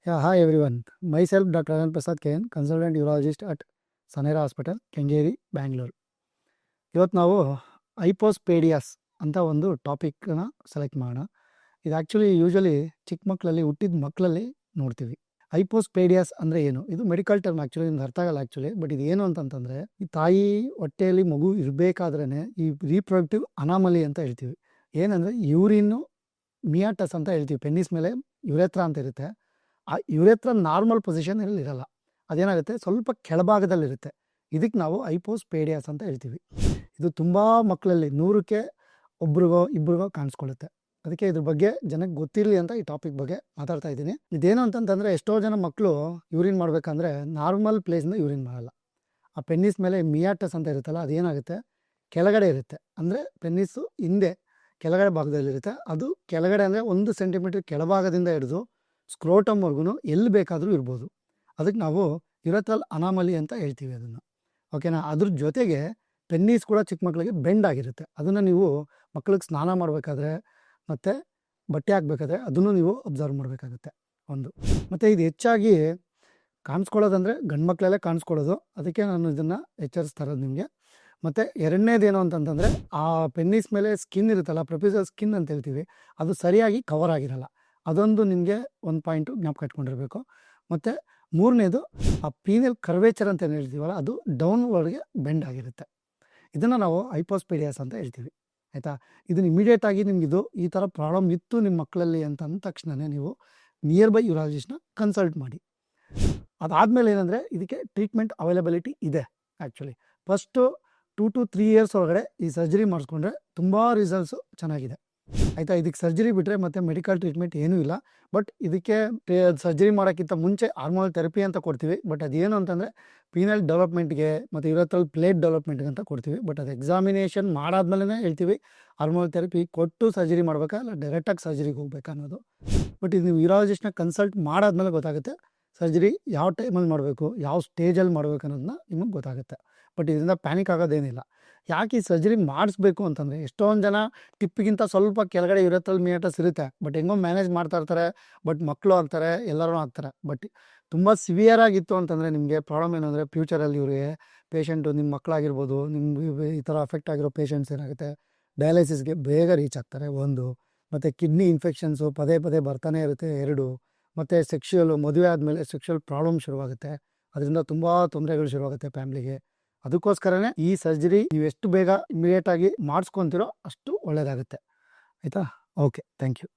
Yeah, hi everyone. Myself, Dr. Anand Prasad KN, consultant urologist at Sanera Hospital, Kengeri, Bangalore. ಇವತ್ತು ನಾವು ಐಪೋಸ್ಪೇಡಿಯಾಸ್ ಅಂತ ಒಂದು ಟಾಪಿಕ್ನ select ಮಾಡೋಣ. ಇದು ಆ್ಯಕ್ಚುಲಿ ಯೂಶಲಿ ಚಿಕ್ಕ ಮಕ್ಕಳಲ್ಲಿ ಹುಟ್ಟಿದ ಮಕ್ಕಳಲ್ಲಿ ನೋಡ್ತೀವಿ. ಐಪೋಸ್ಪೇಡಿಯಾಸ್ ಅಂದರೆ ಏನು? ಇದು ಮೆಡಿಕಲ್ ಟರ್ಮ್ ಆ್ಯಕ್ಚುಲಿ ನಿಮ್ಗೆ ಅರ್ಥ ಆಗಲ್ಲ ಆ್ಯಕ್ಚುಲಿ. ಬಟ್ ಇದು ಏನು ಅಂತಂತಂದರೆ, ಈ ತಾಯಿ ಹೊಟ್ಟೆಯಲ್ಲಿ ಮಗು ಇರಬೇಕಾದ್ರೇ ಈ ರೀಪ್ರೊಡಕ್ಟಿವ್ ಅನಾಮಲಿ ಅಂತ ಹೇಳ್ತೀವಿ. ಏನಂದರೆ ಯೂರಿನ್ನು ಮಿಯಾಟಸ್ ಅಂತ ಹೇಳ್ತೀವಿ. ಪೆನ್ನಿಸ್ ಮೇಲೆ ಯುರೆತ್ರಾ ಅಂತ ಇರುತ್ತೆ. ಆ ಯುರೆತ್ರಾ ನಾರ್ಮಲ್ ಪೊಸಿಷನಲ್ಲಿ ಇರಲ್ಲ. ಅದೇನಾಗುತ್ತೆ, ಸ್ವಲ್ಪ ಕೆಳಭಾಗದಲ್ಲಿರುತ್ತೆ. ಇದಕ್ಕೆ ನಾವು ಐಪೋಸ್ಪೇಡಿಯಾಸ್ ಅಂತ ಹೇಳ್ತೀವಿ. ಇದು ತುಂಬ ಮಕ್ಕಳಲ್ಲಿ 100ಕ್ಕೆ ಒಬ್ರಿಗೋ ಇಬ್ರಿಗೋ ಕಾಣಿಸ್ಕೊಳ್ಳುತ್ತೆ. ಅದಕ್ಕೆ ಇದ್ರ ಬಗ್ಗೆ ಜನಕ್ಕೆ ಗೊತ್ತಿರಲಿ ಅಂತ ಈ ಟಾಪಿಕ್ ಬಗ್ಗೆ ಮಾತಾಡ್ತಾ ಇದ್ದೀನಿ. ಇದೇನು ಅಂತಂತಂದರೆ, ಎಷ್ಟೋ ಜನ ಮಕ್ಕಳು ಯೂರಿನ್ ಮಾಡಬೇಕಂದ್ರೆ ನಾರ್ಮಲ್ ಪ್ಲೇಸಿಂದ ಯೂರಿನ್ ಮಾಡಲ್ಲ. ಆ ಪೆನ್ನಿಸ್ ಮೇಲೆ ಮಿಯಾಟಸ್ ಅಂತ ಇರುತ್ತಲ್ಲ, ಅದೇನಾಗುತ್ತೆ ಕೆಳಗಡೆ ಇರುತ್ತೆ. ಅಂದರೆ ಪೆನ್ನಿಸ್ಸು ಹಿಂದೆ ಕೆಳಗಡೆ ಭಾಗದಲ್ಲಿರುತ್ತೆ. ಅದು ಕೆಳಗಡೆ ಅಂದರೆ 1 ಸೆಂಟಿಮೀಟರ್ ಕೆಳಭಾಗದಿಂದ ಹಿಡಿದು ಸ್ಕ್ರೋಟಮ್ವರೆಗೂ ಎಲ್ಲಿ ಬೇಕಾದರೂ ಇರ್ಬೋದು. ಅದಕ್ಕೆ ನಾವು ಯುರೆಥ್ರಲ್ ಅನಾಮಲಿ ಅಂತ ಹೇಳ್ತೀವಿ ಅದನ್ನು. ಓಕೆನಾ? ಅದ್ರ ಜೊತೆಗೆ ಪೆನ್ನಿಸ್ ಕೂಡ ಚಿಕ್ಕ ಮಕ್ಕಳಿಗೆ ಬೆಂಡ್ ಆಗಿರುತ್ತೆ. ಅದನ್ನು ನೀವು ಮಕ್ಕಳಿಗೆ ಸ್ನಾನ ಮಾಡಬೇಕಾದ್ರೆ ಮತ್ತು ಬಟ್ಟೆ ಹಾಕಬೇಕಾದ್ರೆ ಅದನ್ನು ನೀವು ಅಬ್ಸರ್ವ್ ಮಾಡಬೇಕಾಗುತ್ತೆ ಒಂದು. ಮತ್ತು ಇದು ಹೆಚ್ಚಾಗಿ ಕಾಣಿಸ್ಕೊಳ್ಳೋದಂದರೆ ಗಂಡು ಮಕ್ಕಳಲ್ಲೇ ಕಾಣಿಸ್ಕೊಳ್ಳೋದು. ಅದಕ್ಕೆ ನಾನು ಇದನ್ನು ಎಚ್ಚರಿಸ್ತಾ ಇರೋದು ನಿಮಗೆ. ಮತ್ತು ಎರಡನೇದೇನು ಅಂತಂತಂದರೆ, ಆ ಪೆನ್ನಿಸ್ ಮೇಲೆ ಸ್ಕಿನ್ ಇರುತ್ತಲ್ಲ, ಪ್ರೊಫೆಸರ್ ಸ್ಕಿನ್ ಅಂತ ಹೇಳ್ತೀವಿ, ಅದು ಸರಿಯಾಗಿ ಕವರ್ ಆಗಿರಲ್ಲ. ಅದೊಂದು ನಿಮಗೆ ಒಂದು ಪಾಯಿಂಟು ಜ್ಞಾಪಕ ಇಟ್ಕೊಂಡಿರಬೇಕು. ಮತ್ತು ಮೂರನೇದು, ಆ ಪೀನಲ್ ಕರ್ವೇಚರ್ ಅಂತ ಏನು ಹೇಳ್ತೀವಲ್ಲ, ಅದು ಡೌನ್ವರ್ಡ್ಗೆ ಬೆಂಡ್ ಆಗಿರುತ್ತೆ. ಇದನ್ನು ನಾವು ಐಪೋಸ್ಪೇಡಿಯಾಸ್ ಅಂತ ಹೇಳ್ತೀವಿ. ಆಯಿತಾ? ಇದನ್ನು ಇಮಿಡಿಯೇಟಾಗಿ ನಿಮಗಿದು ಈ ಥರ ಪ್ರಾಬ್ಲಮ್ ಇತ್ತು ನಿಮ್ಮ ಮಕ್ಕಳಲ್ಲಿ ಅಂತ ಅಂದ ತಕ್ಷಣವೇ ನೀವು ನಿಯರ್ ಬೈ ಯೂರಾಲಜಿಸ್ಟ್ನ ಕನ್ಸಲ್ಟ್ ಮಾಡಿ. ಅದಾದಮೇಲೆ ಏನಂದರೆ, ಇದಕ್ಕೆ ಟ್ರೀಟ್ಮೆಂಟ್ ಅವೈಲಬಿಲಿಟಿ ಇದೆ. ಆ್ಯಕ್ಚುಲಿ ಫಸ್ಟು 2 to 3 ಇಯರ್ಸ್ ಒಳಗಡೆ ಈ ಸರ್ಜರಿ ಮಾಡಿಸ್ಕೊಂಡ್ರೆ ತುಂಬ ರಿಸಲ್ಟ್ಸು ಚೆನ್ನಾಗಿದೆ. ಆಯಿತಾ? ಇದಕ್ಕೆ ಸರ್ಜರಿ ಬಿಟ್ಟರೆ ಮತ್ತು ಮೆಡಿಕಲ್ ಟ್ರೀಟ್ಮೆಂಟ್ ಏನೂ ಇಲ್ಲ. ಬಟ್ ಇದಕ್ಕೆ ಸರ್ಜರಿ ಮಾಡೋಕ್ಕಿಂತ ಮುಂಚೆ ಹಾರ್ಮೋನಲ್ ಥೆರಪಿ ಅಂತ ಕೊಡ್ತೀವಿ. ಬಟ್ ಅದೇನು ಅಂತಂದರೆ ಪೀನಲ್ ಡೆವಲಪ್ಮೆಂಟ್ಗೆ ಮತ್ತು ಯುರೆಥ್ರಲ್ ಪ್ಲೇಟ್ ಡೆವಲಪ್ಮೆಂಟ್ಗೆ ಅಂತ ಕೊಡ್ತೀವಿ. ಬಟ್ ಅದು ಎಕ್ಸಾಮಿನೇಷನ್ ಮಾಡಾದ್ಮೇಲೆ ಹೇಳ್ತೀವಿ ಹಾರ್ಮೋನಲ್ ಥೆರಪಿ ಕೊಟ್ಟು ಸರ್ಜರಿ ಮಾಡಬೇಕಾ ಇಲ್ಲ ಡೈರೆಕ್ಟಾಗಿ ಸರ್ಜರಿಗೆ ಹೋಗ್ಬೇಕಾ ಅನ್ನೋದು. ಬಟ್ ಇದು ನೀವು ಯೂರಾಲಜಿಸ್ಟ್ನ ಕನ್ಸಲ್ಟ್ ಮಾಡಾದ್ಮೇಲೆ ಗೊತ್ತಾಗುತ್ತೆ ಸರ್ಜರಿ ಯಾವ ಟೈಮಲ್ಲಿ ಮಾಡಬೇಕು, ಯಾವ ಸ್ಟೇಜಲ್ಲಿ ಮಾಡಬೇಕು ಅನ್ನೋದನ್ನ ನಿಮಗೆ ಗೊತ್ತಾಗುತ್ತೆ. ಬಟ್ ಇದರಿಂದ ಪ್ಯಾನಿಕ್ ಆಗೋದೇನಿಲ್ಲ. ಯಾಕೆ ಈ ಸರ್ಜರಿ ಮಾಡಿಸ್ಬೇಕು ಅಂತಂದರೆ, ಎಷ್ಟೊಂದು ಜನ ಟಿಪ್ಪಿಗಿಂತ ಸ್ವಲ್ಪ ಕೆಳಗಡೆ ಯುರೆಥ್ರಲ್ ಮಿಯಾಟಸ್ ಇರುತ್ತೆ. ಬಟ್ ಹೆಂಗೋ ಮ್ಯಾನೇಜ್ ಮಾಡ್ತಾ ಇರ್ತಾರೆ. ಬಟ್ ಮಕ್ಕಳು ಆಗ್ತಾರೆ, ಎಲ್ಲರೂ ಆಗ್ತಾರೆ. ಬಟ್ ತುಂಬ ಸಿವಿಯರ್ ಆಗಿತ್ತು ಅಂತಂದರೆ ನಿಮಗೆ ಪ್ರಾಬ್ಲಮ್ ಏನಂದರೆ, ಫ್ಯೂಚರಲ್ಲಿ ಇವರಿಗೆ ಪೇಷಂಟು ನಿಮ್ಮ ಮಕ್ಕಳಾಗಿರ್ಬೋದು, ನಿಮ್ಗೆ ಈ ಥರ ಅಫೆಕ್ಟ್ ಆಗಿರೋ ಪೇಷಂಟ್ಸ್ ಏನಾಗುತ್ತೆ, ಡಯಾಲಿಸಿಸ್ಗೆ ಬೇಗ ರೀಚ್ ಆಗ್ತಾರೆ ಒಂದು. ಮತ್ತು ಕಿಡ್ನಿ ಇನ್ಫೆಕ್ಷನ್ಸು ಪದೇ ಪದೇ ಬರ್ತಾನೆ ಇರುತ್ತೆ 2. ಮತ್ತು ಮದುವೆ ಆದಮೇಲೆ ಸೆಕ್ಷುವಲ್ ಪ್ರಾಬ್ಲಮ್ ಶುರುವಾಗುತ್ತೆ. ಅದರಿಂದ ತುಂಬ ತೊಂದರೆಗಳು ಶುರುವಾಗುತ್ತೆ ಫ್ಯಾಮ್ಲಿಗೆ. ಅದಕ್ಕೋಸ್ಕರನೇ ಈ ಸರ್ಜರಿ ನೀವು ಎಷ್ಟು ಬೇಗ ಇಮಿಡಿಯೇಟಾಗಿ ಮಾಡಿಸ್ಕೊತೀರೋ ಅಷ್ಟು ಒಳ್ಳೆಯದಾಗುತ್ತೆ. ಆಯಿತಾ? Okay, thank you.